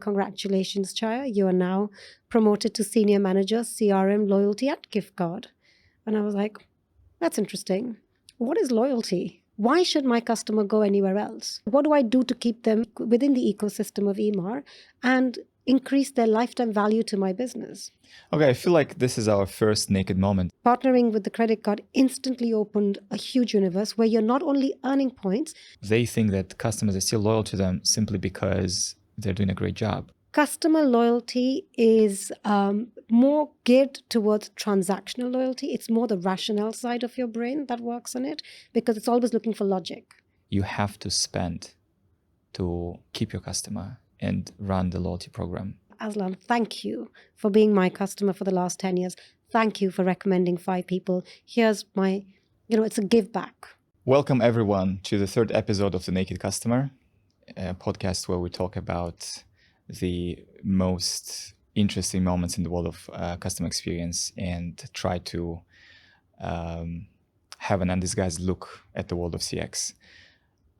Congratulations, Chayya. You are now promoted to Senior Manager, CRM, Loyalty at Gift Card. And I was like, that's interesting. What is loyalty? Why should my customer go anywhere else? What do I do to keep them within the ecosystem of Emaar and increase their lifetime value to my business? Okay, I feel like this is our first naked moment. Partnering with the credit card instantly opened a huge universe where you're not only earning points. They think that customers are still loyal to them simply because they're doing a great job. Customer loyalty is more geared towards transactional loyalty. It's more the rationale side of your brain that works on it because it's always looking for logic. You have to spend to keep your customer and run the loyalty program. Aslan, thank you for being my customer for the last 10 years. Thank you for recommending 5 people. Here's my, it's a give back. Welcome everyone to the 3rd episode of The Naked Customer, a podcast where we talk about the most interesting moments in the world of customer experience and try to have an undisguised look at the world of CX.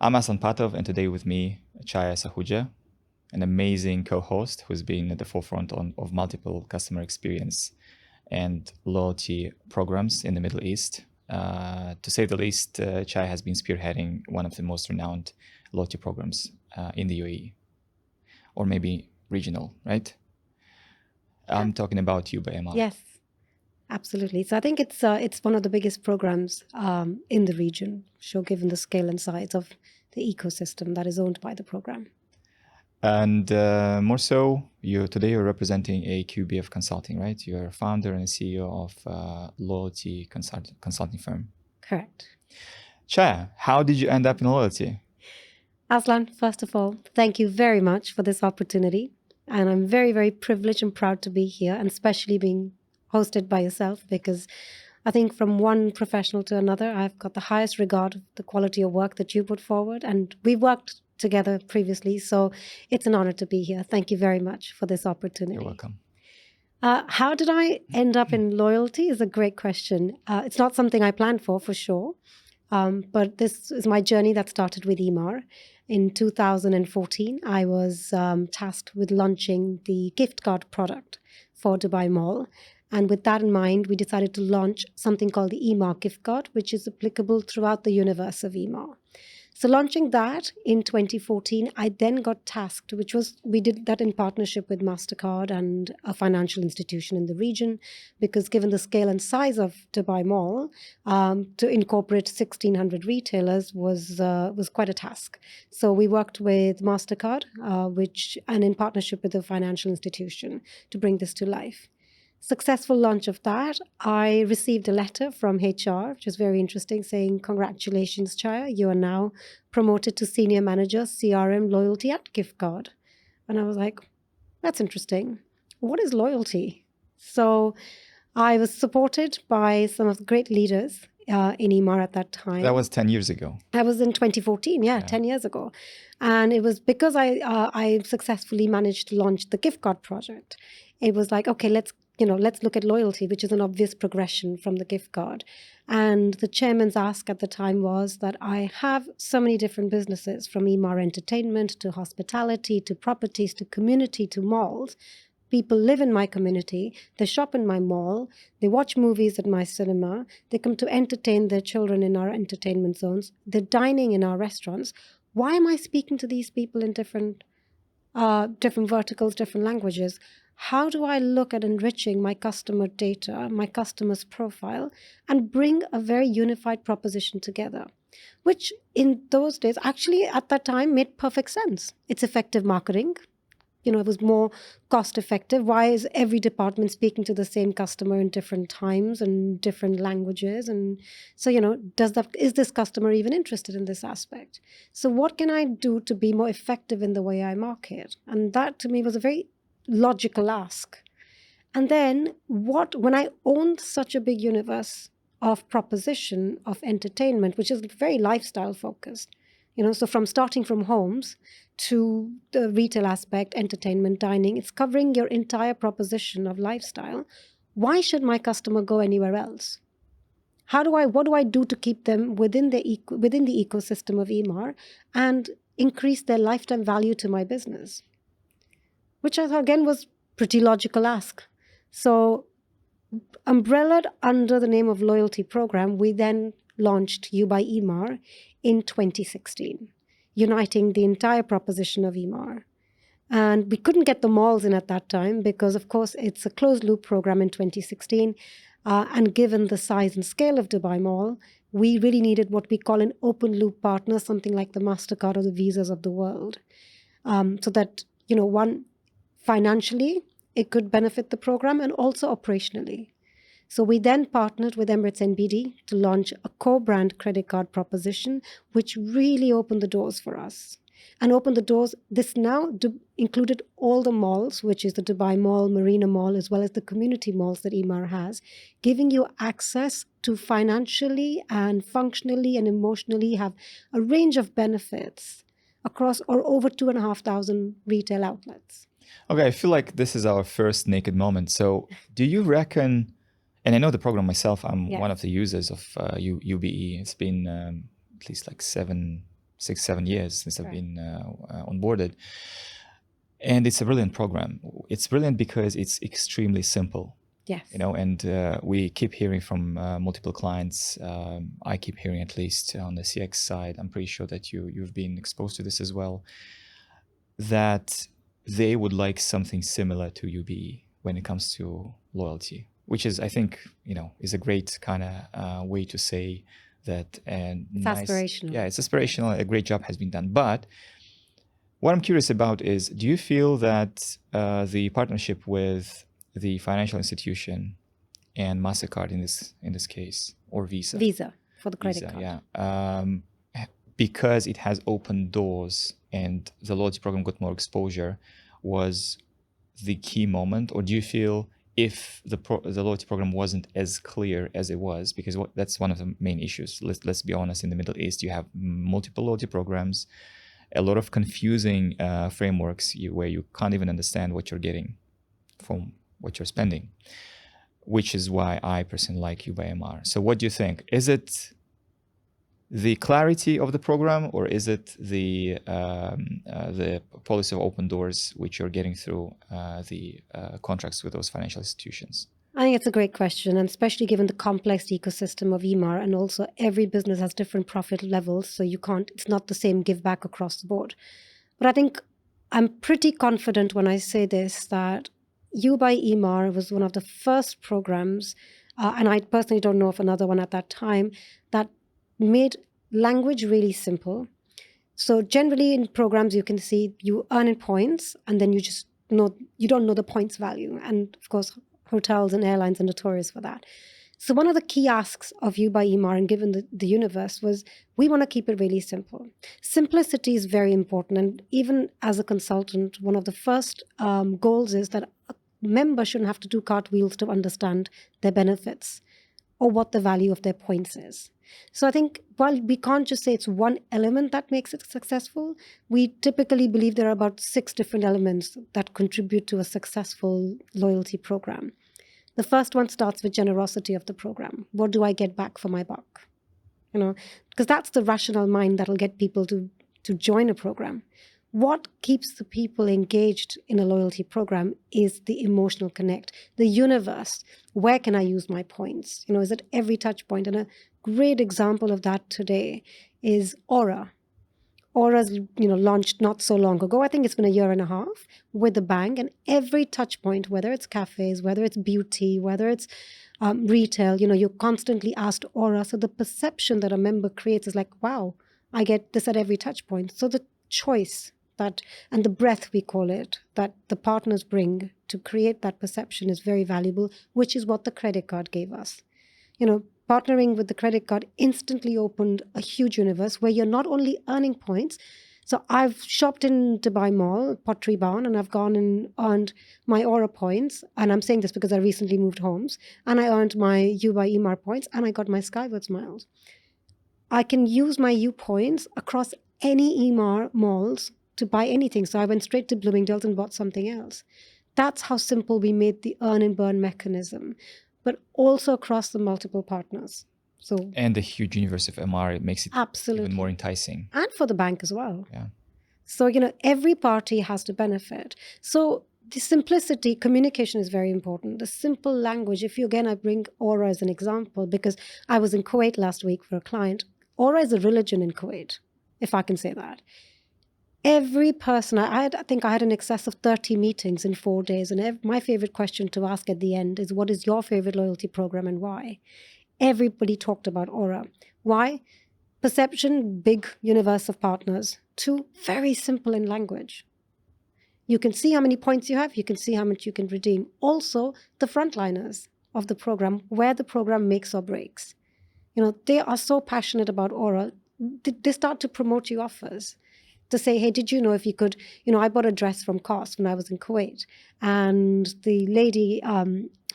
I'm Aslan Patov, and today with me, Chayya Sakhuja, an amazing co-host who's been at the forefront of multiple customer experience and loyalty programs in the Middle East. To say the least, Chayya has been spearheading one of the most renowned loyalty programs in the UAE. Or maybe regional, right? I'm talking about you, Emaar. Yes, absolutely. So I think it's one of the biggest programs in the region, sure, given the scale and size of the ecosystem that is owned by the program. And more so, today you're representing a QBF Consulting, right? You're a founder and a CEO of a loyalty consulting firm. Correct. Chayya, how did you end up in loyalty? Aslan, first of all, thank you very much for this opportunity. And I'm very, very privileged and proud to be here, and especially being hosted by yourself, because I think from one professional to another, I've got the highest regard of the quality of work that you put forward. And we've worked together previously, so it's an honor to be here. Thank you very much for this opportunity. You're welcome. How did I end up in loyalty is a great question. It's not something I planned for sure. But this is my journey that started with Emaar. In 2014, I was tasked with launching the gift card product for Dubai Mall. And with that in mind, we decided to launch something called the Emaar gift card, which is applicable throughout the universe of Emaar. So launching that in 2014, I then got tasked, we did that in partnership with MasterCard and a financial institution in the region, because given the scale and size of Dubai Mall, to incorporate 1,600 retailers was quite a task. So we worked with MasterCard, and in partnership with the financial institution to bring this to life. Successful launch of that, I received a letter from HR, which is very interesting, saying, congratulations, Chayya, you are now promoted to Senior Manager, CRM, Loyalty at Gift Card. And I was like, that's interesting. What is loyalty? So I was supported by some of the great leaders in Emaar at that time. That was 10 years ago. That was in 2014, yeah. 10 years ago. And it was because I successfully managed to launch the gift card project. It was like, okay, let's look at loyalty, which is an obvious progression from the gift card. And the chairman's ask at the time was that I have so many different businesses, from Emaar Entertainment to hospitality to properties to community to malls. People live in my community, they shop in my mall, they watch movies at my cinema, they come to entertain their children in our entertainment zones, they're dining in our restaurants. Why am I speaking to these people in different verticals, different languages? How do I look at enriching my customer data, my customer's profile, and bring a very unified proposition together? Which in those days, actually at that time, made perfect sense. It's effective marketing. It was more cost effective. Why is every department speaking to the same customer in different times and different languages? And so, is this customer even interested in this aspect? So what can I do to be more effective in the way I market? And that to me was a very logical ask. And then when I owned such a big universe of proposition of entertainment, which is very lifestyle focused, so from starting from homes to the retail aspect, entertainment, dining, it's covering your entire proposition of lifestyle. Why should my customer go anywhere else? What do I do to keep them within the ecosystem of Emaar and increase their lifetime value to my business? which I thought again was pretty logical ask. So umbrellaed under the name of loyalty program, we then launched You by Emaar in 2016, uniting the entire proposition of Emaar. And we couldn't get the malls in at that time because, of course, it's a closed loop program in 2016. And given the size and scale of Dubai Mall, we really needed what we call an open loop partner, something like the MasterCard or the Visas of the world. So that, one, financially, it could benefit the program and also operationally. So we then partnered with Emirates NBD to launch a co-brand credit card proposition, which really opened the doors for us. And opened the doors, this now included all the malls, which is the Dubai Mall, Marina Mall, as well as the community malls that Emaar has, giving you access to financially and functionally and emotionally have a range of benefits across or over 2,500 retail outlets. Okay, I feel like this is our first naked moment. So do you reckon, and I know the program myself, I'm one of the users of UBE. It's been at least like 6-7 years since I've been onboarded. And it's a brilliant program. It's brilliant because it's extremely simple. Yes. And we keep hearing from multiple clients. I keep hearing, at least on the CX side, I'm pretty sure that you've been exposed to this as well, that they would like something similar to UBE when it comes to loyalty, which is, I think, is a great kind of way to say that. And it's aspirational. Yeah, it's aspirational. A great job has been done. But what I'm curious about is, do you feel that the partnership with the financial institution and MasterCard in this case, or Visa for the credit card, because it has opened doors and the loyalty program got more exposure, was the key moment? Or do you feel if the loyalty program wasn't as clear as it was, because that's one of the main issues, let's be honest, in the Middle East, you have multiple loyalty programs, a lot of confusing frameworks where you can't even understand what you're getting from what you're spending, which is why I personally like You by Emaar. So what do you think? Is it the clarity of the program, or is it the policy of open doors which you're getting through the contracts with those financial institutions? I think it's a great question, and especially given the complex ecosystem of Emaar, and also every business has different profit levels, so it's not the same give back across the board. But I think I'm pretty confident when I say this, that You by Emaar was one of the first programs, and I personally don't know of another one at that time, that made language really simple. So generally in programs, you can see you earn in points, and then you don't know the points value. And of course, hotels and airlines are notorious for that. So one of the key asks of You by Emaar, and given the universe, was we want to keep it really simple. Simplicity is very important. And even as a consultant, one of the first goals is that a member shouldn't have to do cartwheels to understand their benefits or what the value of their points is. So I think while we can't just say it's one element that makes it successful, we typically believe there are about 6 different elements that contribute to a successful loyalty program. The first one starts with generosity of the program. What do I get back for my buck? Because that's the rational mind that'll get people to join a program. What keeps the people engaged in a loyalty program is the emotional connect, the universe. Where can I use my points? Is it every touch point? And a great example of that today is Aura. Aura's launched not so long ago. I think it's been a year and a half with the bank, and every touch point, whether it's cafes, whether it's beauty, whether it's retail, you're constantly asked Aura. So the perception that a member creates is like, wow, I get this at every touch point. So the choice and the breadth, we call it, that the partners bring to create that perception is very valuable, which is what the credit card gave us. Partnering with the credit card instantly opened a huge universe where you're not only earning points. So I've shopped in Dubai Mall, Pottery Barn, and I've gone and earned my Aura points. And I'm saying this because I recently moved homes. And I earned my You by Emaar points, and I got my Skywards miles. I can use my U points across any Emaar malls to buy anything. So I went straight to Bloomingdale's and bought something else. That's how simple we made the earn and burn mechanism, but also across the multiple partners. And the huge universe of Emaar, it makes it absolutely even more enticing. And for the bank as well. Yeah. So, every party has to benefit. So the simplicity, communication is very important. The simple language, I bring Aura as an example because I was in Kuwait last week for a client. Aura is a religion in Kuwait, if I can say that. Every person, I think I had in excess of 30 meetings in 4 days. And my favorite question to ask at the end is, what is your favorite loyalty program and why? Everybody talked about Aura. Why? Perception, big universe of partners. 2, very simple in language. You can see how many points you have. You can see how much you can redeem. Also, the frontliners of the program, where the program makes or breaks. They are so passionate about Aura. They start to promote you offers to say, hey, did you know if you could, I bought a dress from COS when I was in Kuwait. And the lady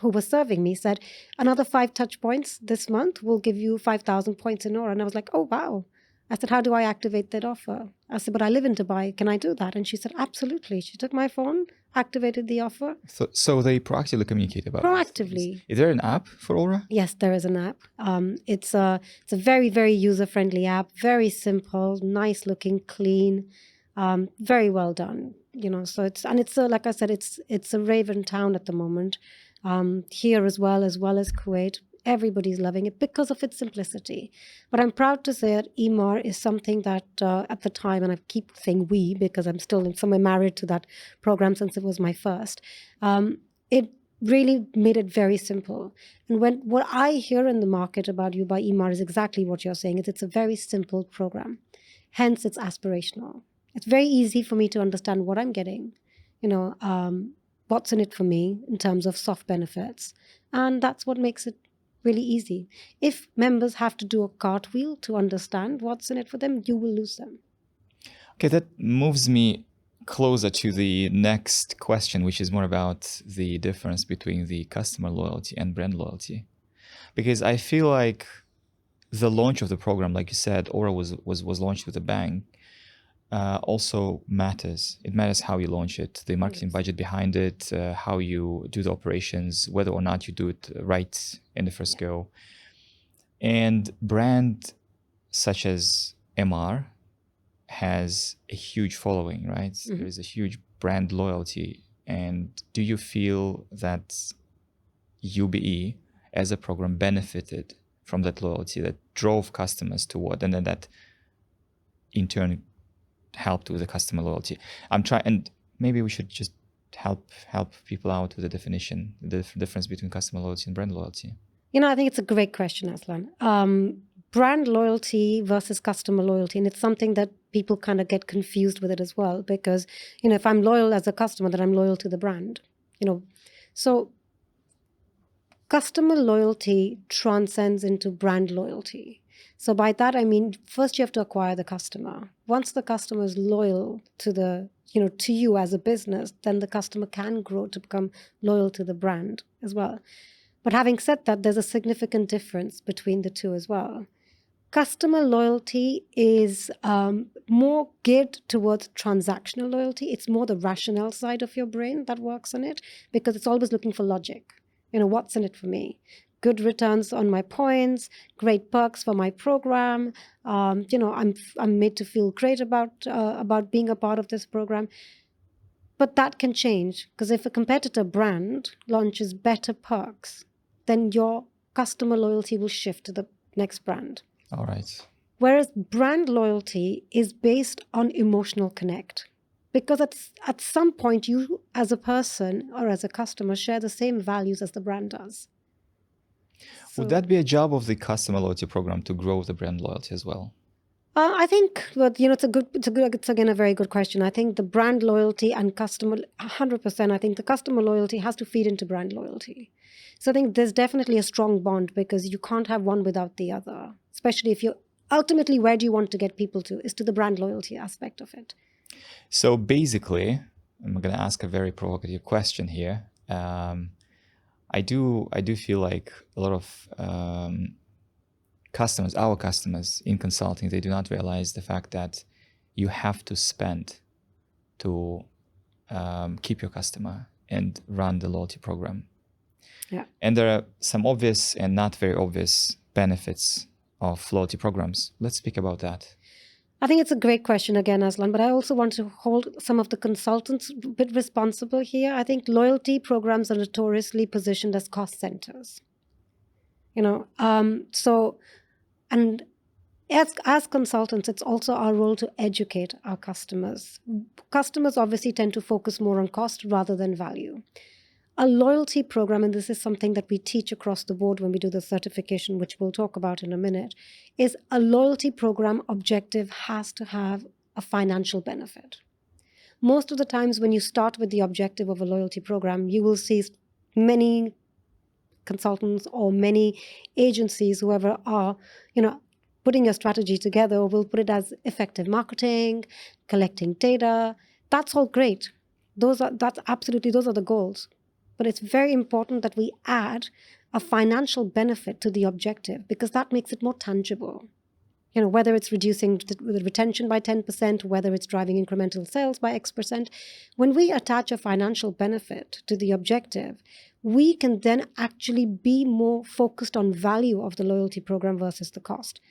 who was serving me said, another 5 touch points this month will give you 5,000 points in Aura. And I was like, oh, wow. I said, how do I activate that offer? I said, but I live in Dubai. Can I do that? And she said, absolutely. She took my phone, activated the offer. So they proactively communicate about Proactively. Is there an app for Aura? Yes, there is an app. It's a very, very user-friendly app, very simple, nice looking, clean, very well done. So it's like I said, it's a raven town at the moment. Here as well as Kuwait. Everybody's loving it because of its simplicity. But I'm proud to say that Emaar is something that at the time, and I keep saying we because I'm still in somewhere married to that program since it was my first, it really made it very simple. And what I hear in the market about You by Emaar is exactly what you're saying. It's a very simple program. Hence, it's aspirational. It's very easy for me to understand what I'm getting, what's in it for me in terms of soft benefits. And that's what makes it really easy. If members have to do a cartwheel to understand what's in it for them, you will lose them. Okay, that moves me closer to the next question, which is more about the difference between the customer loyalty and brand loyalty. Because I feel like the launch of the program, like you said, Aura was launched with a bang, also matters. It matters how you launch it, the marketing budget behind it, how you do the operations, whether or not you do it right in the first go. And brand such as Emaar has a huge following, right? Mm-hmm. There is a huge brand loyalty. And do you feel that UBE as a program benefited from that loyalty that drove customers toward, and then that in turn helped with the customer loyalty? I'm trying, and maybe we should just help people out with the definition, the difference between customer loyalty and brand loyalty. I think it's a great question, Aslan. Brand loyalty versus customer loyalty, and it's something that people kind of get confused with it as well, because if I'm loyal as a customer, then I'm loyal to the brand. So customer loyalty transcends into brand loyalty. So by that, I mean, first you have to acquire the customer. Once the customer is loyal to to you as a business, then the customer can grow to become loyal to the brand as well. But having said that, there's a significant difference between the two as well. Customer loyalty is more geared towards transactional loyalty. It's more the rationale side of your brain that works on it, because it's always looking for logic. What's in it for me? Good returns on my points, great perks for my program. I'm made to feel great about being a part of this program. But that can change, because if a competitor brand launches better perks, then your customer loyalty will shift to the next brand. All right. Whereas brand loyalty is based on emotional connect. Because at some point, you as a person or as a customer share the same values as the brand does. Would that be a job of the customer loyalty program to grow the brand loyalty as well? I think, it's again a very good question. I think the brand loyalty and customer, 100%, I think the customer loyalty has to feed into brand loyalty. So I think there's definitely a strong bond, because you can't have one without the other, especially if you're ultimately, where do you want to get people to, is to the brand loyalty aspect of it. So basically, I'm going to ask a very provocative question here. I do feel like a lot of our customers in consulting, they do not realize the fact that you have to spend to keep your customer and run the loyalty program. Yeah. And there are some obvious and not very obvious benefits of loyalty programs. Let's speak about that. I think it's a great question again, Aslan, but I also want to hold some of the consultants a bit responsible here. I think loyalty programs are notoriously positioned as cost centers. And as consultants, it's also our role to educate our customers. Customers obviously tend to focus more on cost rather than value. A loyalty program, and this is something that we teach across the board when we do the certification, which we'll talk about in a minute, is a loyalty program objective has to have a financial benefit. Most of the times when you start with the objective of a loyalty program, you will see many consultants or many agencies, whoever are, putting your strategy together, will put it as effective marketing, collecting data. That's all great. Those are the goals. But it's very important that we add a financial benefit to the objective, because that makes it more tangible. Whether it's reducing the retention by 10%, whether it's driving incremental sales by X%, when we attach a financial benefit to the objective, we can then actually be more focused on value of the loyalty program versus the cost.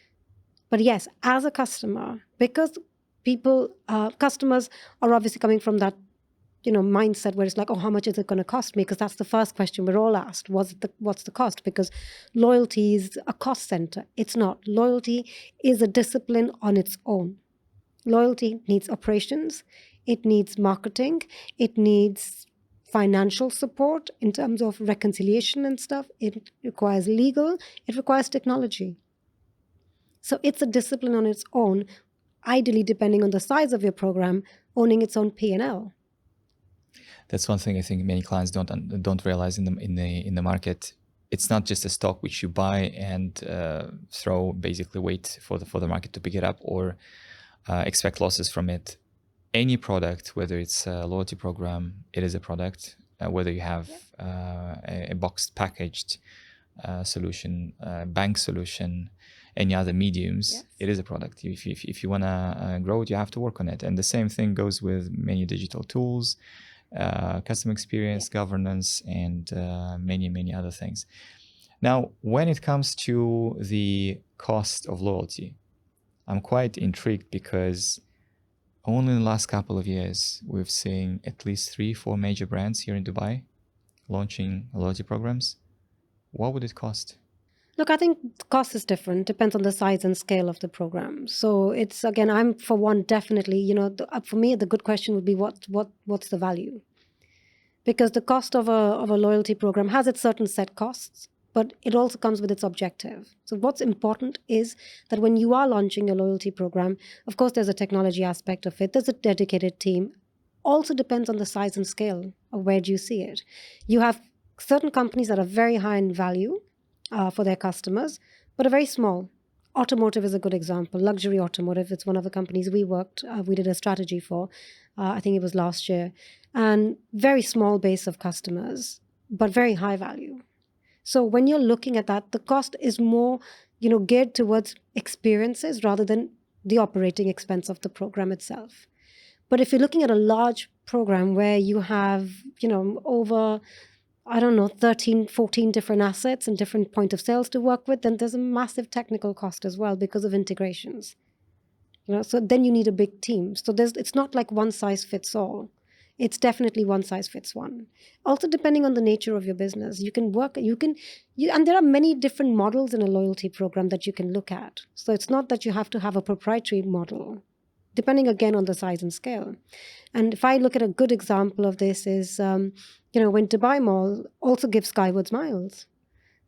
But yes, as a customer, because customers are obviously coming from that mindset where it's like, oh, how much is it going to cost me? Because that's the first question we're all asked. What's the cost? Because loyalty is a cost center. It's not. Loyalty is a discipline on its own. Loyalty needs operations. It needs marketing. It needs financial support in terms of reconciliation and stuff. It requires legal. It requires technology. So it's a discipline on its own, ideally, depending on the size of your program, owning its own P&L. That's one thing I think many clients don't realize in the market. It's not just a stock which you buy and basically wait for the market to pick it up or expect losses from it. Any product, whether it's a loyalty program, it is a product. Whether you have a boxed packaged solution, bank solution, any other mediums, yes, it is a product. If you want to grow it, you have to work on it. And the same thing goes with many digital tools, customer experience, governance, and many other things. Now, when it comes to the cost of loyalty, I'm quite intrigued because only in the last couple of years, we've seen at least 3-4 major brands here in Dubai launching loyalty programs. What would it cost? Look, I think the cost is different. Depends on the size and scale of the program. So it's, again, I'm for one, definitely, for me, the good question would be what's the value? Because the cost of a loyalty program has its certain set costs, but it also comes with its objective. So what's important is that when you are launching a loyalty program, of course, there's a technology aspect of it. There's a dedicated team. Also depends on the size and scale of where do you see it. You have certain companies that are very high in value for their customers, but are very small. Automotive is a good example. Luxury automotive, it's one of the companies we did a strategy for. I think it was last year. And very small base of customers, but very high value. So when you're looking at that, the cost is more, geared towards experiences rather than the operating expense of the program itself. But if you're looking at a large program where you have, over 13, 14 different assets and different point of sales to work with, then there's a massive technical cost as well because of integrations. So then you need a big team. So it's not like one size fits all. It's definitely one size fits one. Also, depending on the nature of your business, and there are many different models in a loyalty program that you can look at. So it's not that you have to have a proprietary model, depending again on the size and scale. And if I look at a good example of this is, when Dubai Mall also gives Skywards Miles.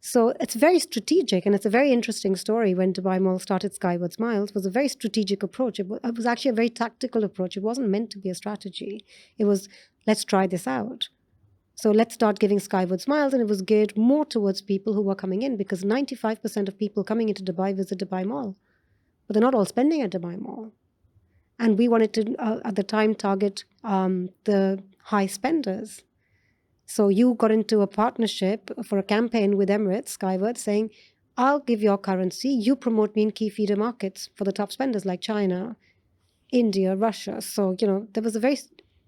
So it's very strategic, and it's a very interesting story. When Dubai Mall started Skywards Miles, it was a very strategic approach. It was actually a very tactical approach. It wasn't meant to be a strategy. It was, let's try this out. So let's start giving Skywards Miles, and it was geared more towards people who were coming in, because 95% of people coming into Dubai visit Dubai Mall. But they're not all spending at Dubai Mall. And we wanted to, at the time, target the high spenders. So you got into a partnership for a campaign with Emirates, Skywards, saying, I'll give your currency, you promote me in key feeder markets for the top spenders like China, India, Russia. So, there was a very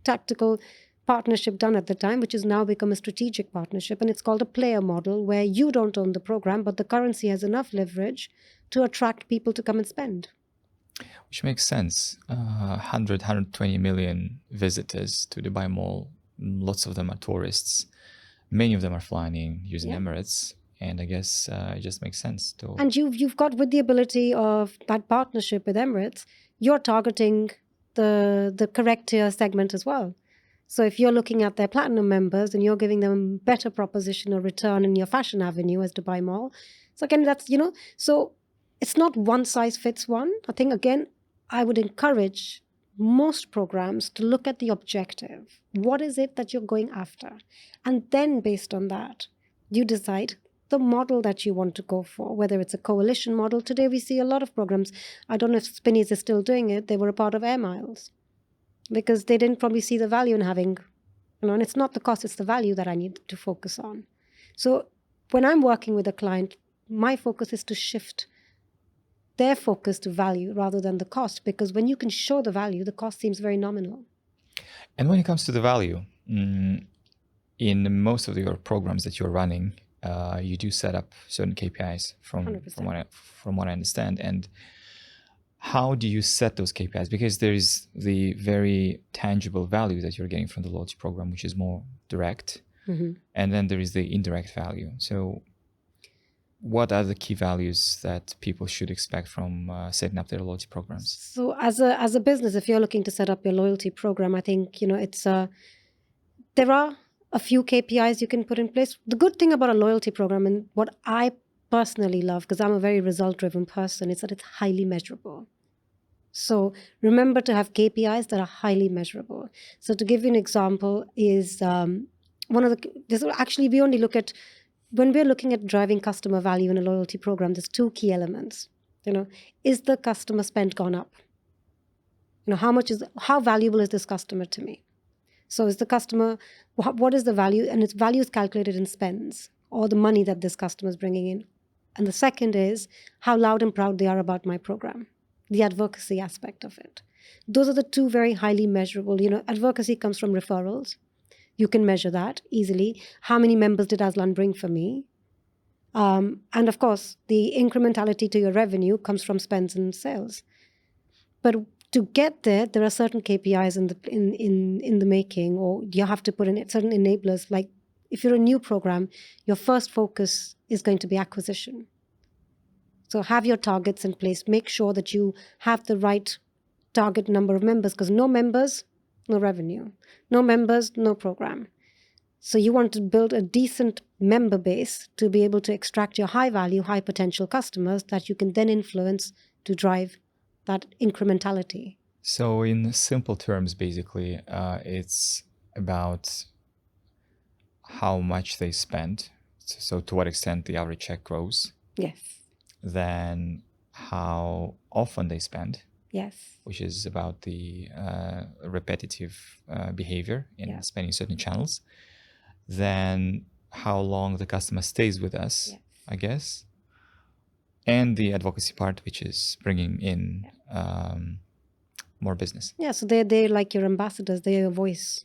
tactical partnership done at the time, which has now become a strategic partnership. And it's called a player model, where you don't own the program, but the currency has enough leverage to attract people to come and spend. Which makes sense. 120 million visitors to Dubai Mall. Lots of them are tourists. Many of them are flying in using Emirates. And I guess it just makes sense to... And you've got, with the ability of that partnership with Emirates, you're targeting the correct tier segment as well. So if you're looking at their platinum members and you're giving them better proposition or return in your fashion avenue as Dubai Mall, so again, that's, so it's not one size fits one. I think, again, I would encourage most programs to look at the objective. What is it that you're going after? And then based on that, you decide the model that you want to go for, whether it's a coalition model. Today we see a lot of programs. I don't know if Spinneys is still doing it. They were a part of Air Miles because they didn't probably see the value in having, and it's not the cost, it's the value that I need to focus on. So when I'm working with a client, my focus is to shift their focus to value rather than the cost, because when you can show the value, the cost seems very nominal. And when it comes to the value, in most of your programs that you're running, you do set up certain KPIs from what I understand. And how do you set those KPIs? Because there is the very tangible value that you're getting from the loyalty program, which is more direct. And then there is the indirect value. So what are the key values that people should expect from setting up their loyalty programs? So as a business, if you're looking to set up your loyalty program, I think, it's there are a few KPIs you can put in place. The good thing about a loyalty program, and what I personally love, because I'm a very result-driven person, is that it's highly measurable. So remember to have KPIs that are highly measurable. So to give you an example is actually we only look at, when we're looking at driving customer value in a loyalty program, there's two key elements. Is the customer spend gone up? How valuable is this customer to me? So is the customer, what is the value? And its value is calculated in spends, or the money that this customer is bringing in. And the second is how loud and proud they are about my program, the advocacy aspect of it. Those are the two very highly measurable. Advocacy comes from referrals. You can measure that easily. How many members did Aslan bring for me? And of course, the incrementality to your revenue comes from spends and sales. But to get there, there are certain KPIs in the making, or you have to put in certain enablers. Like if you're a new program, your first focus is going to be acquisition. So have your targets in place. Make sure that you have the right target number of members, because no members, no revenue. No members, no program. So you want to build a decent member base to be able to extract your high value, high potential customers that you can then influence to drive that incrementality. So in simple terms, basically, it's about how much they spend. So to what extent the average check grows. Yes. Then how often they spend. Yes. Which is about the repetitive behavior in spending certain channels. Then how long the customer stays with us, I guess. And the advocacy part, which is bringing in more business. Yeah, so they're like your ambassadors, they're your voice.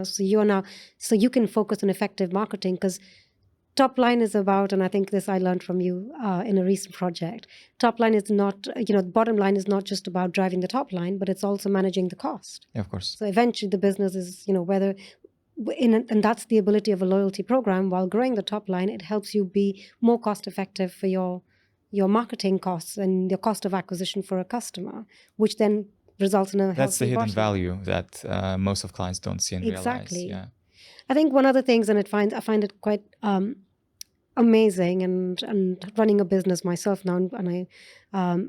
So you can focus on effective marketing, because top line is about, and I think this I learned from you in a recent project, top line is not, bottom line is not just about driving the top line, but it's also managing the cost. Yeah, of course. So eventually the business is, and that's the ability of a loyalty program. While growing the top line, it helps you be more cost effective for your marketing costs and your cost of acquisition for a customer, which then results in a healthy That's the hidden bottom. value that most of clients don't see and realize. Yeah. I think one of the things, and I find it quite amazing, and running a business myself now, and I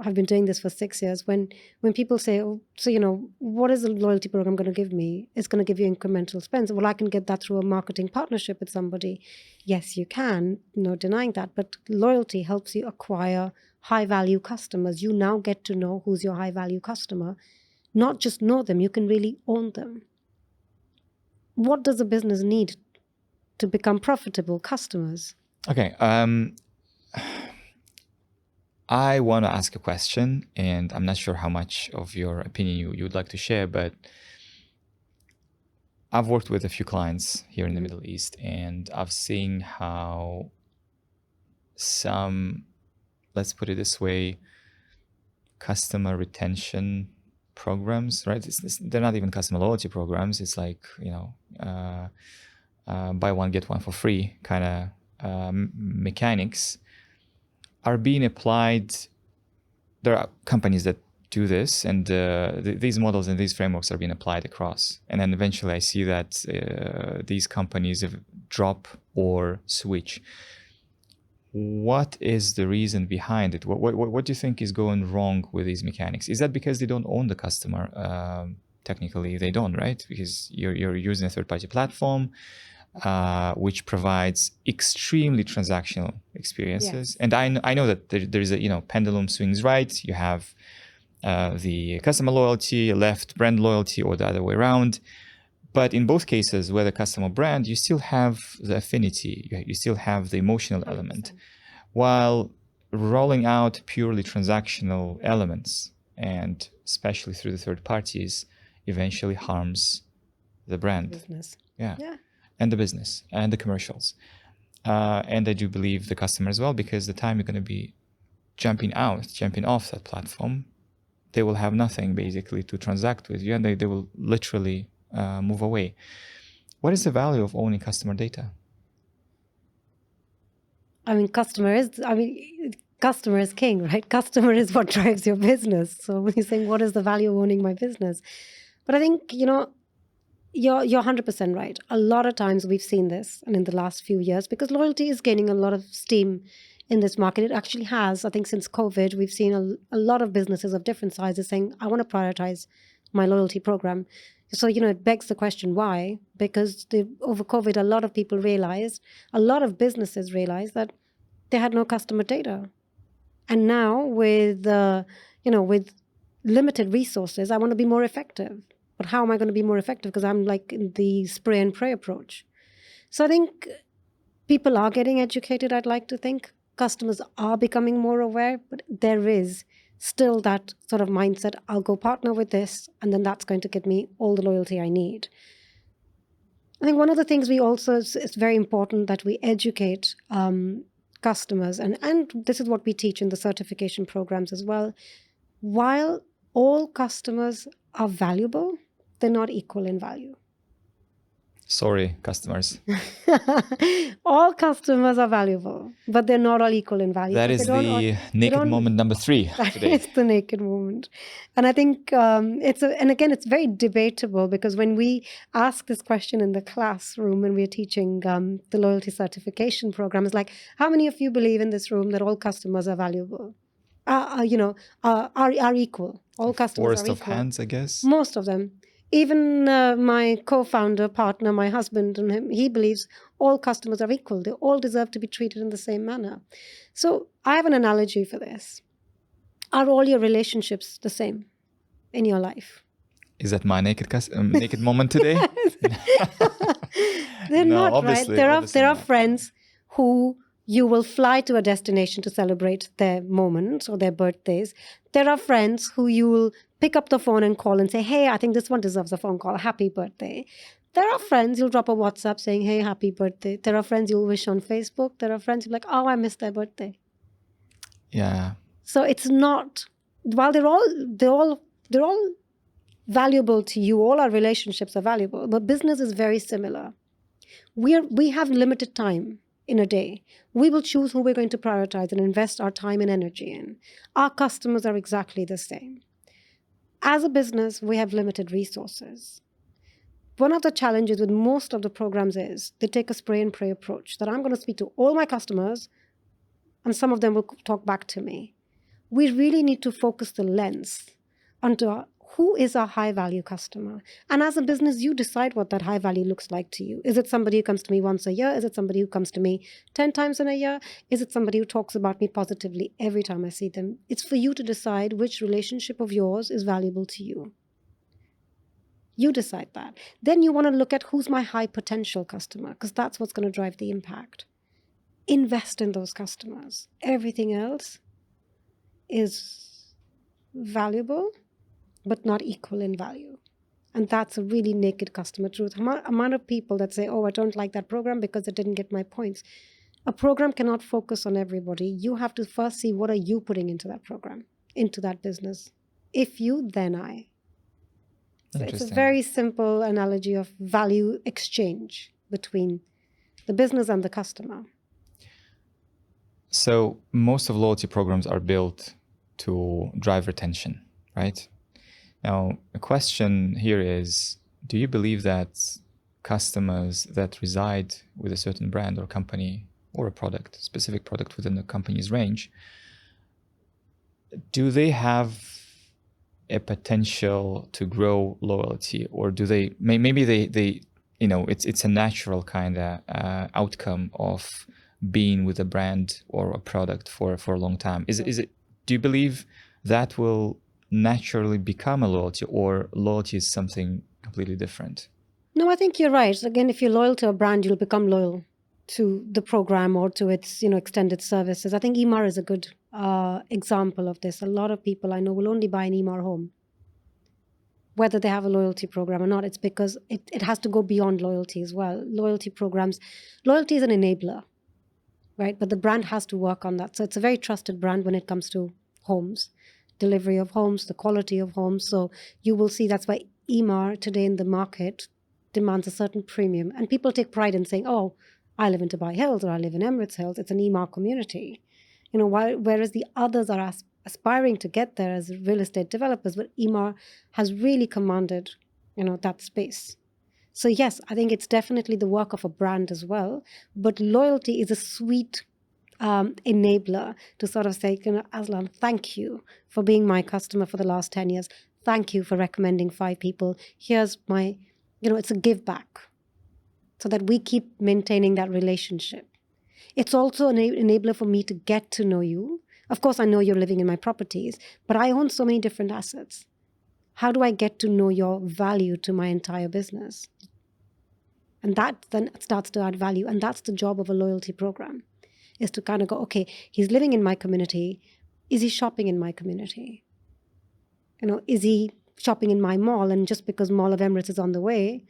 have been doing this for 6 years. When people say, "Oh, so what is the loyalty program going to give me? It's going to give you incremental spends." Well, I can get that through a marketing partnership with somebody. Yes, you can. No denying that. But loyalty helps you acquire high value customers. You now get to know who's your high value customer. Not just know them, you can really own them. What does a business need to become profitable? Customers. Okay. I want to ask a question, and I'm not sure how much of your opinion you would like to share, but I've worked with a few clients here in the Middle East, and I've seen how some, let's put it this way, customer retention programs, right? They're not even customer loyalty programs. It's like, buy one, get one for free kind of mechanics are being applied. There are companies that do this, and these models and these frameworks are being applied across. And then eventually I see that these companies drop or switch. What is the reason behind it? What do you think is going wrong with these mechanics? Is that because they don't own the customer? Technically, they don't, right? Because you're using a third-party platform, which provides extremely transactional experiences. Yes. And I know that there is a pendulum swings right. You have the customer loyalty, left brand loyalty, or the other way around. But in both cases, whether customer brand, you still have the affinity, you still have the emotional 100%. Element, while rolling out purely transactional elements, and especially through the third parties, eventually harms the brand. Business. Yeah. And the business and the commercials. And I do believe the customer as well, because the time you're going to be jumping off that platform, they will have nothing basically to transact with you, and they will literally move away. What is the value of owning customer data? Customer is king, right? Customer is what drives your business. So when you're saying, what is the value of owning my business? But I think, you're 100% right. A lot of times we've seen this, and in the last few years, because loyalty is gaining a lot of steam in this market. It actually has. I think since COVID, we've seen a lot of businesses of different sizes saying, I want to prioritize my loyalty program. So, it begs the question, why? Because over COVID, a lot of people realized, a lot of businesses realized that they had no customer data. And now with limited resources, I want to be more effective. But how am I going to be more effective? Because I'm like in the spray and pray approach. So I think people are getting educated, I'd like to think. Customers are becoming more aware, but there is still that sort of mindset, I'll go partner with this, and then that's going to get me all the loyalty I need. I think one of the things it's very important that we educate customers, and this is what we teach in the certification programs as well. While all customers are valuable, they're not equal in value. Sorry, customers. All customers are valuable, but they're not all equal in value. That is the naked moment number 3 today. It's the naked moment. And I think it's very debatable, because when we ask this question in the classroom when we're teaching the loyalty certification program, it's like, how many of you believe in this room that all customers are valuable? Are equal. All customers are equal. Forest of hands, I guess. Most of them. Even my co-founder, partner, my husband, and him, he believes all customers are equal. They all deserve to be treated in the same manner. So I have an analogy for this. Are all your relationships the same in your life? Is that my naked moment today? They're not, right? There are friends who you will fly to a destination to celebrate their moments or their birthdays. There are friends who you will pick up the phone and call and say, hey, I think this one deserves a phone call. Happy birthday. There are friends you'll drop a WhatsApp saying, hey, happy birthday. There are friends you'll wish on Facebook. There are friends you'll be like, oh, I missed their birthday. Yeah. So it's not, while they're all valuable to you, all our relationships are valuable, but business is very similar. We have limited time in a day. We will choose who we're going to prioritize and invest our time and energy in. Our customers are exactly the same. As a business, we have limited resources. One of the challenges with most of the programs is they take a spray and pray approach, that I'm going to speak to all my customers and some of them will talk back to me. We really need to focus the lens onto who is our high value customer. And as a business, you decide what that high value looks like to you. Is it somebody who comes to me once a year? Is it somebody who comes to me 10 times in a year? Is it somebody who talks about me positively every time I see them? It's for you to decide which relationship of yours is valuable to you. You decide that. Then you want to look at who's my high potential customer, because that's what's going to drive the impact. Invest in those customers. Everything else is valuable, but not equal in value. And that's a really naked customer truth. Amount of people that say, oh, I don't like that program because it didn't get my points. A program cannot focus on everybody. You have to first see, what are you putting into that program? into that business. If you, then I. So it's a Interesting. very simple analogy of value exchange between the business and the customer. So most of loyalty programs are built to drive retention, right? Now, the question here is, do you believe that customers that reside with a certain brand or company or a product, specific product within the company's range, do they have a potential to grow loyalty, or do they maybe they it's a natural kind of outcome of being with a brand or a product for a long time? Is it do you believe that will naturally become a loyalty, or loyalty is something completely different? No, I think you're right. Again, if you're loyal to a brand, you'll become loyal to the program or to its extended services. I think Emaar is a good example of this. A lot of people I know will only buy an Emaar home, whether they have a loyalty program or not. It's because it has to go beyond loyalty as well. Loyalty is an enabler, right? But the brand has to work on that. So it's a very trusted brand when it comes to homes, delivery of homes, the quality of homes. So you will see that's why Emaar today in the market demands a certain premium. And people take pride in saying, oh, I live in Dubai Hills or I live in Emirates Hills. It's an Emaar community. Whereas the others are aspiring to get there as real estate developers, but Emaar has really commanded, that space. So yes, I think it's definitely the work of a brand as well. But loyalty is a sweet enabler to sort of say, Aslan, thank you for being my customer for the last 10 years. Thank you for recommending 5 people. Here's my, it's a give back so that we keep maintaining that relationship. It's also an enabler for me to get to know you. Of course, I know you're living in my properties, but I own so many different assets. How do I get to know your value to my entire business? And that then starts to add value. And that's the job of a loyalty program, is to kind of go, okay, he's living in my community. Is he shopping in my community? Is he shopping in my mall? And just because Mall of Emirates is on the way,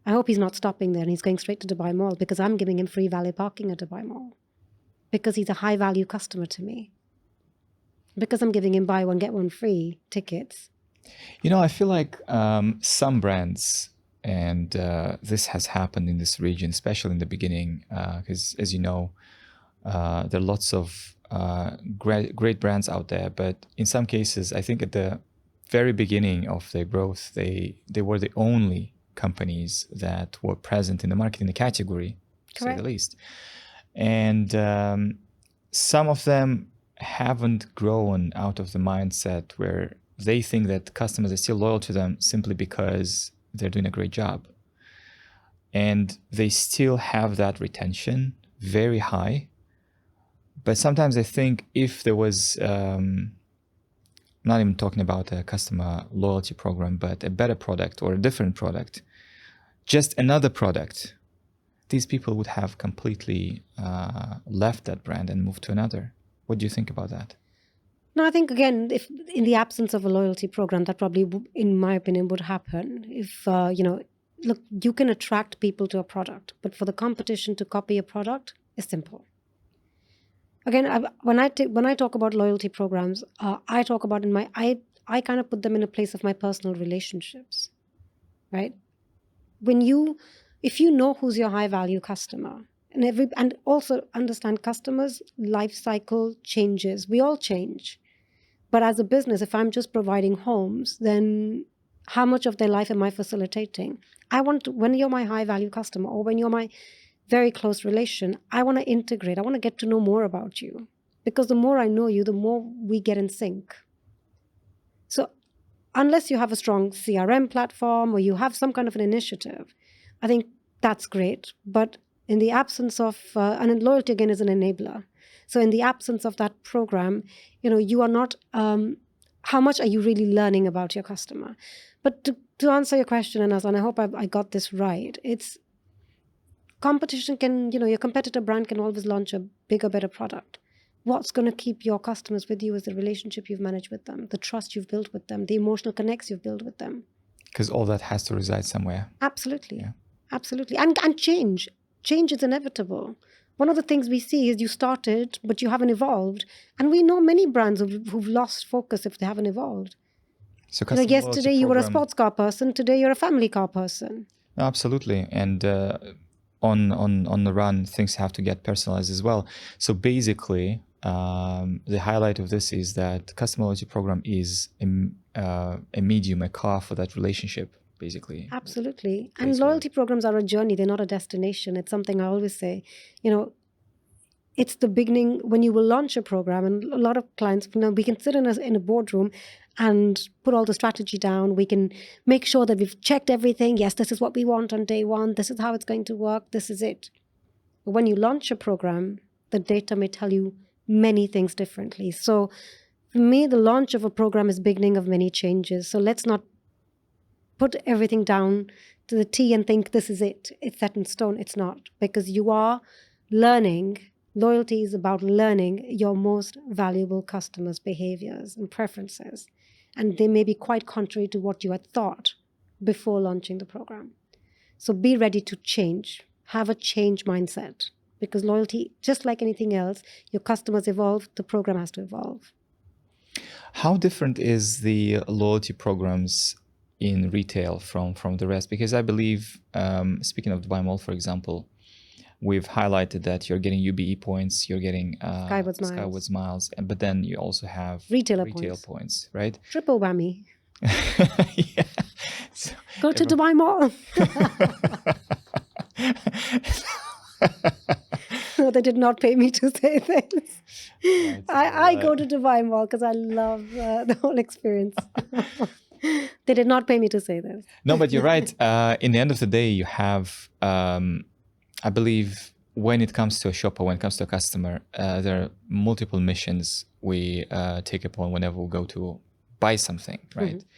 I hope he's not stopping there and he's going straight to Dubai Mall because I'm giving him free valet parking at Dubai Mall. Because he's a high value customer to me. Because I'm giving him buy one, get one free tickets. I feel like some brands, and this has happened in this region, especially in the beginning, because as you know, there are lots of great brands out there. But in some cases, I think at the very beginning of their growth, they were the only companies that were present in the market, in the category, to say the least. And some of them haven't grown out of the mindset where they think that customers are still loyal to them simply because they're doing a great job. And they still have that retention very high. But sometimes I think if there was, not even talking about a customer loyalty program, but a better product or a different product, just another product, these people would have completely left that brand and moved to another. What do you think about that? No, I think, again, if in the absence of a loyalty program, that probably, in my opinion, would happen. If, look, you can attract people to a product, but for the competition to copy a product is simple. Again, when I talk about loyalty programs, I talk about I kind of put them in a place of my personal relationships, right? If you know who's your high value customer, and also understand customers' life cycle changes. We all change. But as a business, if I'm just providing homes, then how much of their life am I facilitating? When you're my high value customer or when you're my very close relation, I want to integrate. I want to get to know more about you, because the more I know you, the more we get in sync. So unless you have a strong CRM platform or you have some kind of an initiative, I think that's great. But in the absence of, and loyalty again is an enabler. So in the absence of that program, you are not, how much are you really learning about your customer? But to answer your question, and I hope I got this right, it's competition your competitor brand can always launch a bigger, better product. What's going to keep your customers with you is the relationship you've managed with them, the trust you've built with them, the emotional connects you've built with them. Because all that has to reside somewhere. Absolutely. Yeah. Absolutely. And change is inevitable. One of the things we see is you started, but you haven't evolved. And we know many brands who've lost focus if they haven't evolved. So Yesterday you were a sports car person, today you're a family car person. Absolutely. And on the run, things have to get personalized as well. So basically, the highlight of this is that customer loyalty program is a medium, a car for that relationship, basically. Absolutely. And loyalty programs are a journey. They're not a destination. It's something I always say, it's the beginning when you will launch a program. And a lot of clients, we can sit in a boardroom and put all the strategy down. We can make sure that we've checked everything. Yes, this is what we want on day one. This is how it's going to work. This is it. But when you launch a program, the data may tell you many things differently. So for me, the launch of a program is beginning of many changes. So let's not put everything down to the T and think this is it. It's set in stone. It's not, because you are learning. Loyalty is about learning your most valuable customers' behaviors and preferences. And they may be quite contrary to what you had thought before launching the program. So be ready to change. Have a change mindset. Because loyalty, just like anything else, your customers evolve, the program has to evolve. How different is the loyalty programs in retail from the rest? Because I believe, speaking of Dubai Mall, for example, we've highlighted that you're getting UBE points, you're getting Skyward Miles, but then you also have retail points, right? Triple whammy. Yeah. So go to Dubai Mall. No, they did not pay me to say this. Right, I go to Dubai Mall because I love the whole experience. They did not pay me to say this. No, but you're right. In the end of the day, you have, I believe, when it comes to a shopper, when it comes to a customer, there are multiple missions we take upon whenever we go to buy something, right? Mm-hmm.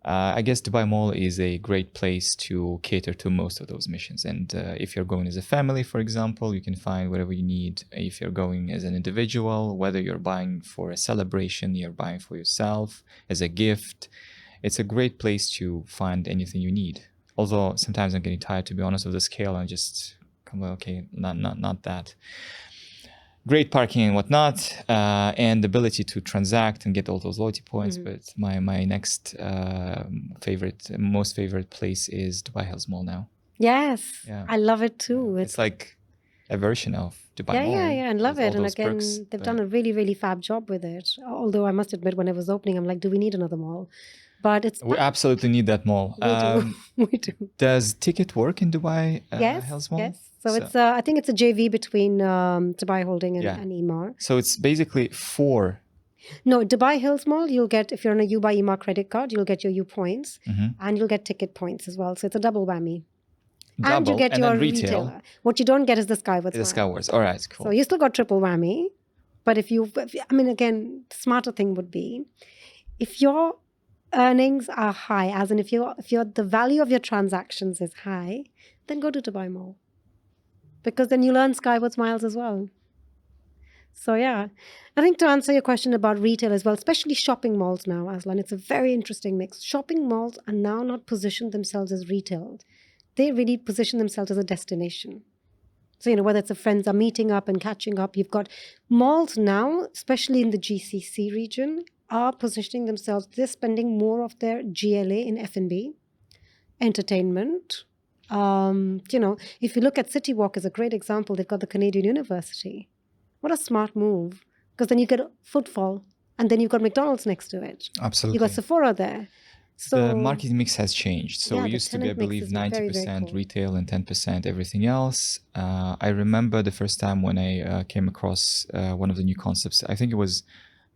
I guess Dubai Mall is a great place to cater to most of those missions. And if you're going as a family, for example, you can find whatever you need. If you're going as an individual, whether you're buying for a celebration, you're buying for yourself, as a gift, it's a great place to find anything you need. Although sometimes I'm getting tired, to be honest, of the scale, and just come, okay, not that. Great parking and whatnot, and the ability to transact and get all those loyalty points. Mm-hmm. But my next most favorite place is Dubai Hills Mall now. Yes, yeah. I love it too. Yeah. It's like a version of Dubai Mall. Yeah, and love it. And again, they've done a really, really fab job with it. Although I must admit, when it was opening, I'm like, do we need another mall? But we absolutely need that mall. We do. Does ticket work in Dubai Hills Mall? Yes. So it's I think it's a JV between Dubai Holding and Emaar. So it's basically four. No, Dubai Hills Mall, you'll get, if you're on a U by Emaar credit card, you'll get your U points, mm-hmm. and you'll get ticket points as well. So it's a double whammy. And you get your retailer. What you don't get is the Skywards. The Skywards. All right, cool. So you still got triple whammy. But again, the smarter thing would be, if your earnings are high, as in if the value of your transactions is high, then go to Dubai Mall. Because then you'll earn Skywards miles as well. So yeah, I think to answer your question about retail as well, especially shopping malls now, Aslan, it's a very interesting mix. Shopping malls are now not positioned themselves as retail. They really position themselves as a destination. So, whether it's the friends are meeting up and catching up, you've got malls now, especially in the GCC region, are positioning themselves. They're spending more of their GLA in F&B, entertainment. If you look at City Walk as a great example, they've got the Canadian University. What a smart move, because then you get footfall, and then you've got McDonald's next to it. Absolutely. You've got Sephora there. So the marketing mix has changed. So it used to be, I believe, 90% very, very cool. Retail and 10% everything else. I remember the first time when I came across one of the new concepts. I think it was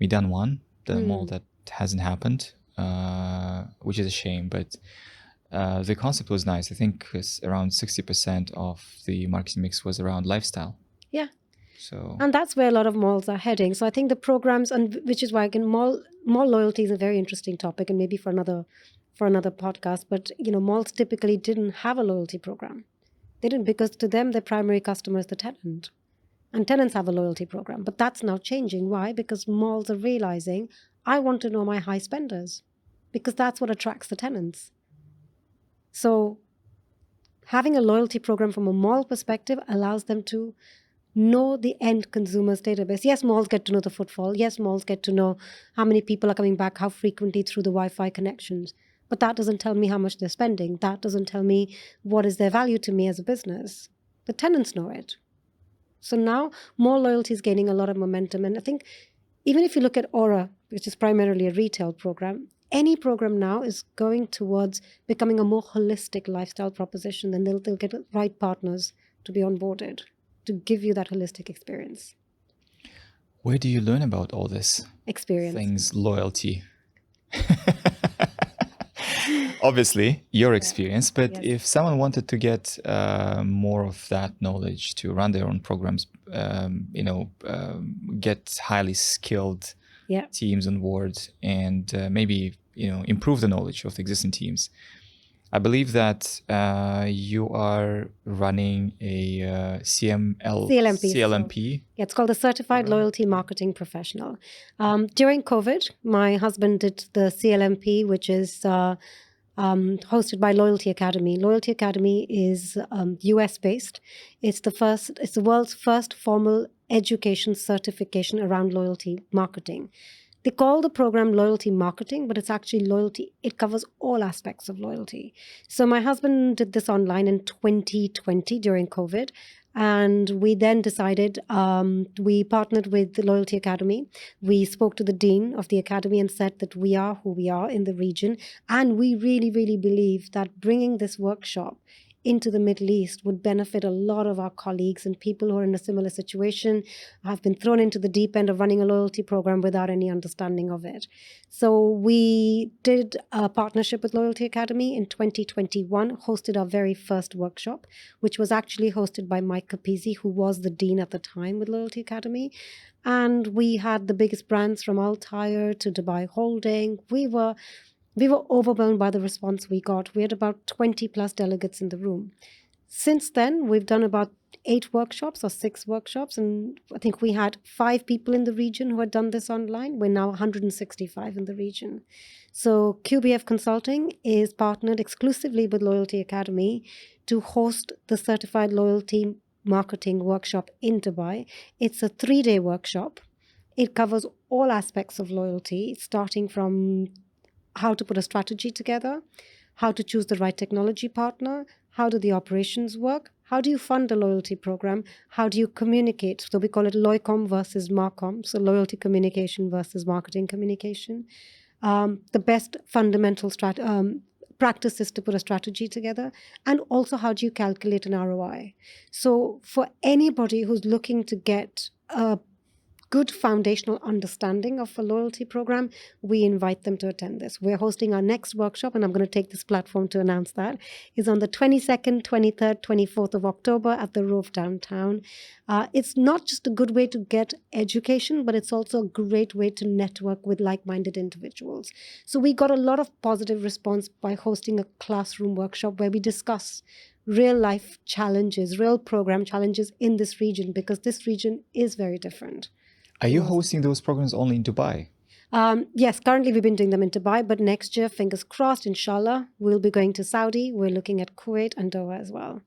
Midan 1, the mall that hasn't happened, which is a shame, but the concept was nice. I think it's around 60% of the marketing mix was around lifestyle. Yeah. And that's where a lot of malls are heading. So I think the programs, and which is why again, mall loyalty is a very interesting topic, and maybe for another podcast. But malls typically didn't have a loyalty program. They didn't, because to them their primary customer is the tenant, and tenants have a loyalty program. But that's now changing. Why? Because malls are realizing, I want to know my high spenders, because that's what attracts the tenants. So having a loyalty program from a mall perspective allows them to know the end consumer's database. Yes, malls get to know the footfall. Yes, malls get to know how many people are coming back, how frequently through the Wi-Fi connections. But that doesn't tell me how much they're spending. That doesn't tell me what is their value to me as a business. The tenants know it. So now more loyalty is gaining a lot of momentum. And I think even if you look at Aura, which is primarily a retail program, any program now is going towards becoming a more holistic lifestyle proposition, and they'll get the right partners to be onboarded to give you that holistic experience. Where do you learn about all this? Experience. Things, loyalty. Obviously, your experience, but Yes. if someone wanted to get more of that knowledge to run their own programs, get highly skilled teams on board, and maybe improve the knowledge of the existing teams. I believe that you are running a CLMP. Yeah, it's called the Certified Loyalty Marketing Professional. During COVID, my husband did the CLMP, which is hosted by Loyalty Academy. Loyalty Academy is US based. It's the world's first formal education certification around loyalty marketing. They call the program loyalty marketing, but it's actually loyalty. It covers all aspects of loyalty. So my husband did this online in 2020 during COVID. And we then decided, we partnered with the Loyalty Academy. We spoke to the dean of the academy and said that we are who we are in the region. And we really, really believe that bringing this workshop into the Middle East would benefit a lot of our colleagues and people who are in a similar situation, have been thrown into the deep end of running a loyalty program without any understanding of it. So we did a partnership with Loyalty Academy in 2021, hosted our very first workshop, which was actually hosted by Mike Capizzi, who was the dean at the time with Loyalty Academy. And we had the biggest brands from Altair to Dubai Holding. We were overwhelmed by the response we got. We had about 20 plus delegates in the room. Since then, we've done about 8 workshops or 6 workshops, and I think we had 5 people in the region who had done this online. We're now 165 in the region. So QBF Consulting is partnered exclusively with Loyalty Academy to host the Certified Loyalty Marketing Workshop in Dubai. It's a 3-day workshop. It covers all aspects of loyalty, starting from how to put a strategy together, how to choose the right technology partner, how do the operations work, how do you fund a loyalty program, how do you communicate? So we call it Loycom versus Marcom, so loyalty communication versus marketing communication. The best fundamental practices to put a strategy together, and also how do you calculate an ROI. So for anybody who's looking to get a good foundational understanding of a loyalty program, we invite them to attend this. We're hosting our next workshop, and I'm going to take this platform to announce that, is on the 22nd, 23rd, 24th of October at the Rove downtown. It's not just a good way to get education, but it's also a great way to network with like-minded individuals. So we got a lot of positive response by hosting a classroom workshop where we discuss real life challenges, real program challenges in this region, because this region is very different. Are you hosting those programs only in Dubai? Yes, currently we've been doing them in Dubai, but next year, fingers crossed, inshallah, we'll be going to Saudi. We're looking at Kuwait and Doha as well.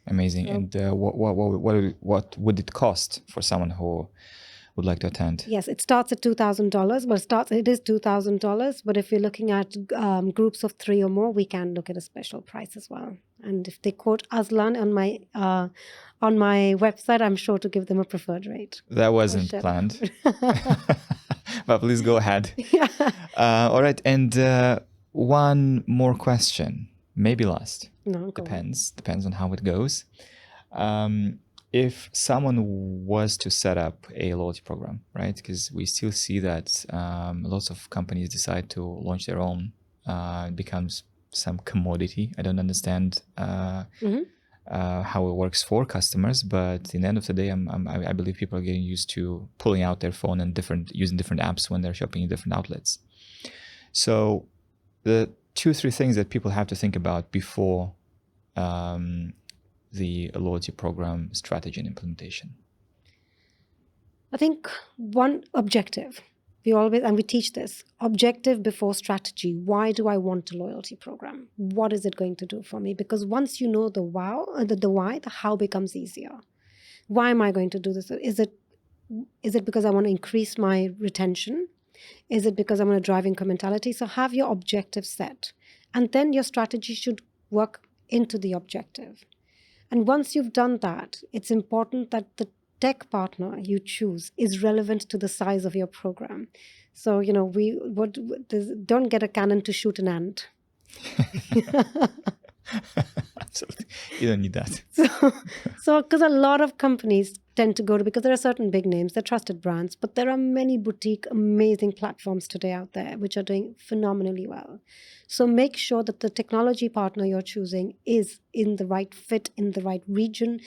Amazing. So, and what would it cost for someone who would like to attend? Yes, it starts at $2,000, but it is $2,000. But if you're looking at groups of 3 or more, we can look at a special price as well. And if they quote Aslan on my website, I'm sure to give them a preferred rate. That wasn't planned. But please go ahead. Yeah. All right. And one more question, maybe last. No, Depends on how it goes. If someone was to set up a loyalty program, right? Because we still see that lots of companies decide to launch their own. It becomes some commodity. I don't understand how it works for customers, but in the end of the day, I believe people are getting used to pulling out their phone and using different apps when they're shopping in different outlets. So the 2-3 things that people have to think about before the loyalty program strategy and implementation. I think one objective. We teach this, objective before strategy. Why do I want a loyalty program? What is it going to do for me? Because once you know the why, the how becomes easier. Why am I going to do this? Is it because I want to increase my retention? Is it because I want to drive incrementality? So have your objective set. And then your strategy should work into the objective. And once you've done that, it's important that the tech partner you choose is relevant to the size of your program. So, don't get a cannon to shoot an ant. Absolutely. You don't need that. So because a lot of companies tend to go to, because there are certain big names, they're trusted brands, but there are many boutique, amazing platforms today out there which are doing phenomenally well. So make sure that the technology partner you're choosing is in the right fit, in the right region,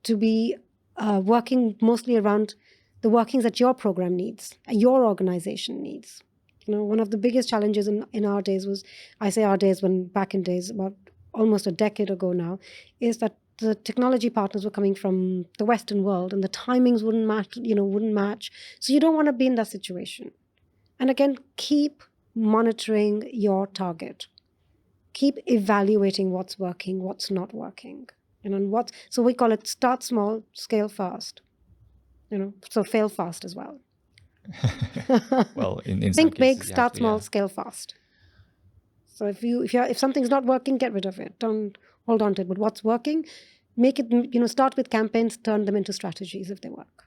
to be working mostly around the workings that your program needs, your organization needs. One of the biggest challenges in our days was, I say our days, when back in days, about almost a decade ago now, is that the technology partners were coming from the Western world and the timings wouldn't match. So you don't want to be in that situation. And again, keep monitoring your target. Keep evaluating what's working, what's not working. So we call it start small, scale fast. So fail fast as well. Well, in think some big, cases, start small, scale fast. So if something's not working, get rid of it. Don't hold on to it. But what's working, make it. Start with campaigns, turn them into strategies if they work.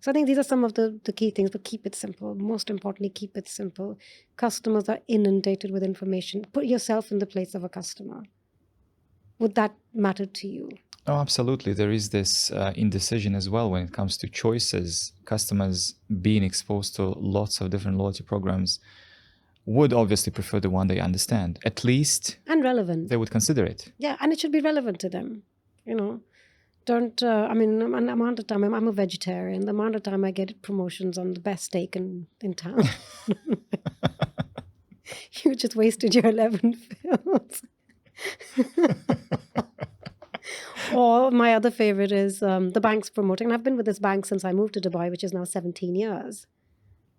So I think these are some of the key things. But keep it simple. Most importantly, keep it simple. Customers are inundated with information. Put yourself in the place of a customer. Would that matter to you? Oh, absolutely. There is this indecision as well when it comes to choices. Customers being exposed to lots of different loyalty programs would obviously prefer the one they understand. At least and relevant. They would consider it. Yeah, and it should be relevant to them. Don't. An amount of time I'm a vegetarian. The amount of time I get promotions on the best steak in town. You just wasted your 11 films. Or my other favorite is the bank's promoting. And I've been with this bank since I moved to Dubai, which is now 17 years,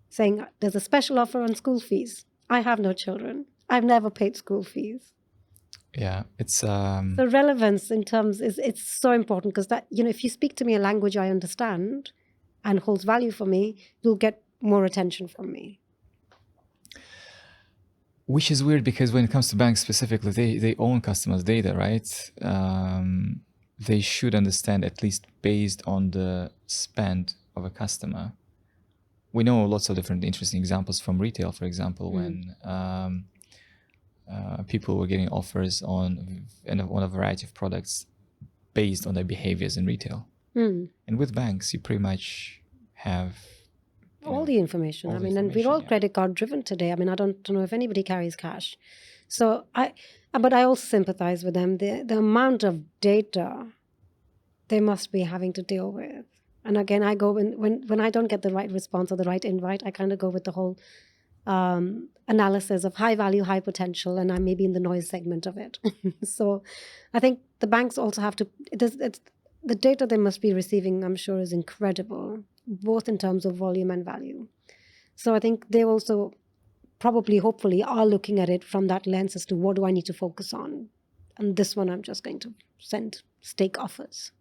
saying there's a special offer on school fees. I have no children. I've never paid school fees. Yeah, it's the relevance in terms it's so important, because that, if you speak to me a language I understand and holds value for me, you'll get more attention from me. Which is weird, because when it comes to banks specifically, they own customers' data, right? They should understand, at least based on the spend of a customer. We know lots of different interesting examples from retail, for example, when people were getting offers on a variety of products based on their behaviors in retail. And with banks, you pretty much have all the information. And we're all credit card driven today. I don't know if anybody carries cash. So but I also sympathize with them. The amount of data they must be having to deal with. And again, I go when I don't get the right response or the right invite, I kind of go with the whole analysis of high value, high potential, and I'm maybe in the noise segment of it. So I think the banks also have to, the data they must be receiving, I'm sure, is incredible, both in terms of volume and value. So I think they also probably, hopefully, are looking at it from that lens as to what do I need to focus on. And this one, I'm just going to send steak offers.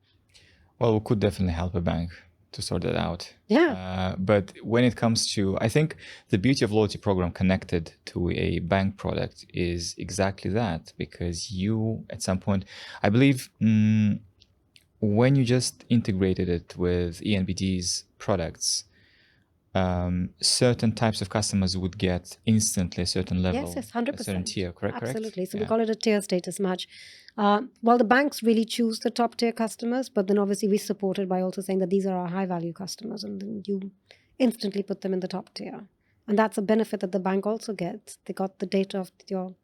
Well, we could definitely help a bank to sort that out. Yeah. But when it comes to, I think the beauty of loyalty program connected to a bank product is exactly that, because you, at some point, I believe, when you just integrated it with ENBD's products, certain types of customers would get instantly a certain level. Yes, 100%. A certain tier, correct? Absolutely. So we call it a tier status match. Well, the banks really choose the top tier customers, but then obviously we support it by also saying that these are our high value customers, and then you instantly put them in the top tier. And that's a benefit that the bank also gets. They got the data of your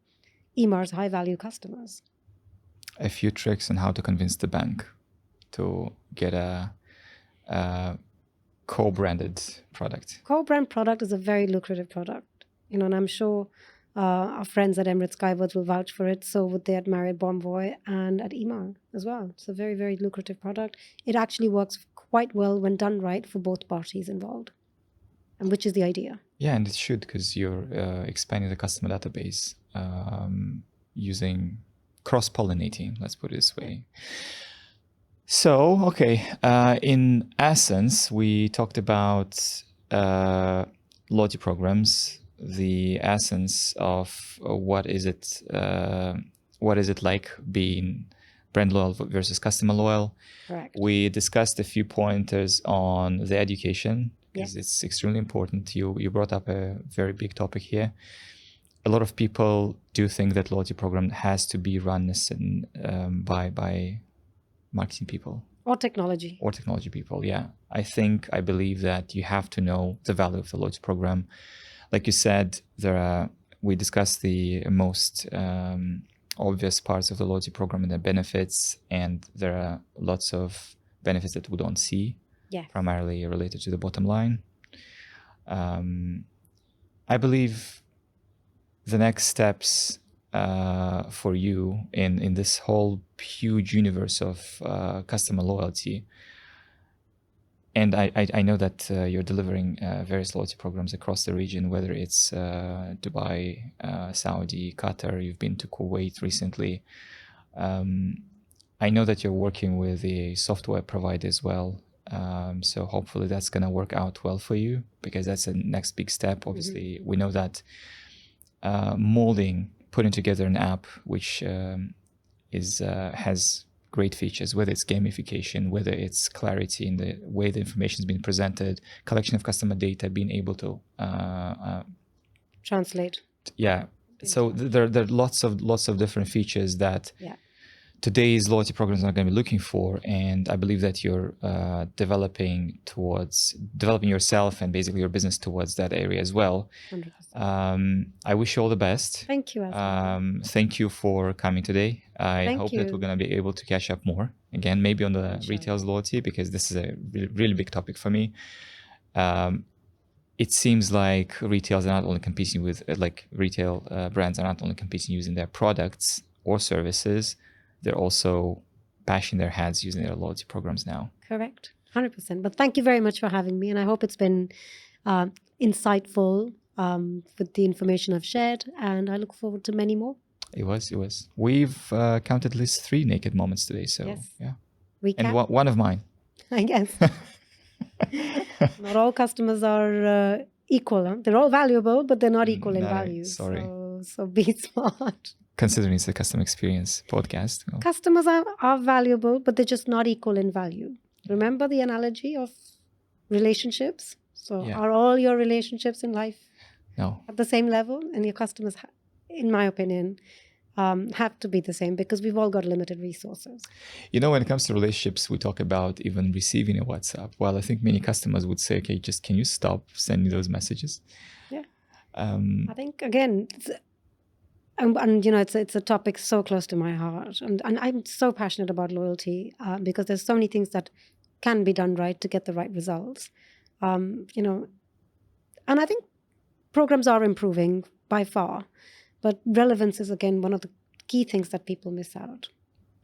Emaar's high value customers. A few tricks on how to convince the bank to get a co-branded product. Co-brand product is a very lucrative product, and I'm sure our friends at Emirates Skywards will vouch for it. So would they at Marriott Bonvoy and at Emaar as well. It's a very, very lucrative product. It actually works quite well when done right for both parties involved, and which is the idea. Yeah, and it should, because you're expanding the customer database using cross-pollinating, let's put it this way. So, okay, in essence, we talked about loyalty programs, the essence of what is it like being brand loyal versus customer loyal. Correct. We discussed a few pointers on the education, because it's extremely important. You brought up a very big topic here. A lot of people do think that loyalty program has to be run by marketing people or technology people. Yeah, I believe that you have to know the value of the loyalty program. Like you said, we discussed the most obvious parts of the loyalty program and the benefits, and there are lots of benefits that we don't see, primarily related to the bottom line. I believe the next steps for you in this whole huge universe of customer loyalty. And I know that you're delivering various loyalty programs across the region, whether it's Dubai, Saudi, Qatar, you've been to Kuwait recently. I know that you're working with a software provider as well. So hopefully that's going to work out well for you, because that's the next big step. Obviously, we know that putting together an app which has great features, whether it's gamification, whether it's clarity in the way the information is being presented, collection of customer data, being able to translate. Yeah. So there are lots of different features that today's loyalty programs are going to be looking for, and I believe that you're developing yourself and basically your business towards that area as well. 100%. I wish you all the best. Thank you, Aslan. Thank you for coming today. I hope that we're going to be able to catch up more again, maybe on the retail's loyalty, because this is a really big topic for me. It seems like retailers are not only competing with retail brands are not only competing using their products or services, they're also bashing their heads using their loyalty programs now. Correct. 100%. But thank you very much for having me. And I hope it's been insightful with the information I've shared. And I look forward to many more. It was. We've counted at least 3 naked moments today. So, yeah. And one of mine. I guess. Not all customers are equal. Huh? They're all valuable, but they're not equal in value. Sorry. So be smart. Considering it's a customer experience podcast. Well. Customers are valuable, but they're just not equal in value. Remember the analogy of relationships? So are all your relationships in life at the same level? And your customers, in my opinion, have to be the same, because we've all got limited resources. When it comes to relationships, we talk about even receiving a WhatsApp. Well, I think many customers would say, okay, just can you stop sending those messages? Yeah. I think, again, it's a topic so close to my heart. And I'm so passionate about loyalty because there's so many things that can be done right to get the right results. And I think programs are improving by far. But relevance is, again, one of the key things that people miss out.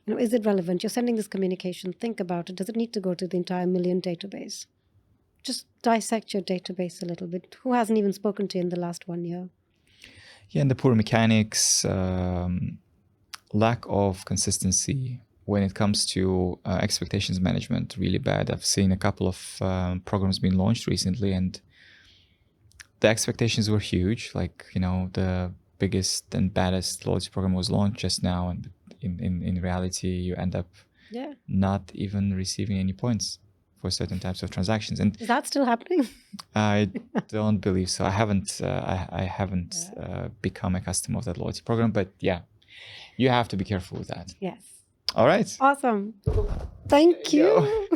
Is it relevant? You're sending this communication. Think about it. Does it need to go to the entire million database? Just dissect your database a little bit. Who hasn't even spoken to you in the last 1 year? Yeah, and the poor mechanics, lack of consistency when it comes to expectations management, really bad. I've seen a couple of programs being launched recently, and the expectations were huge. The biggest and baddest loyalty program was launched just now, and in reality you end up not even receiving any points for certain types of transactions. And is that still happening? I don't believe so. I haven't become a customer of that loyalty program, but you have to be careful with that. Yes. All right. Awesome. Thank you.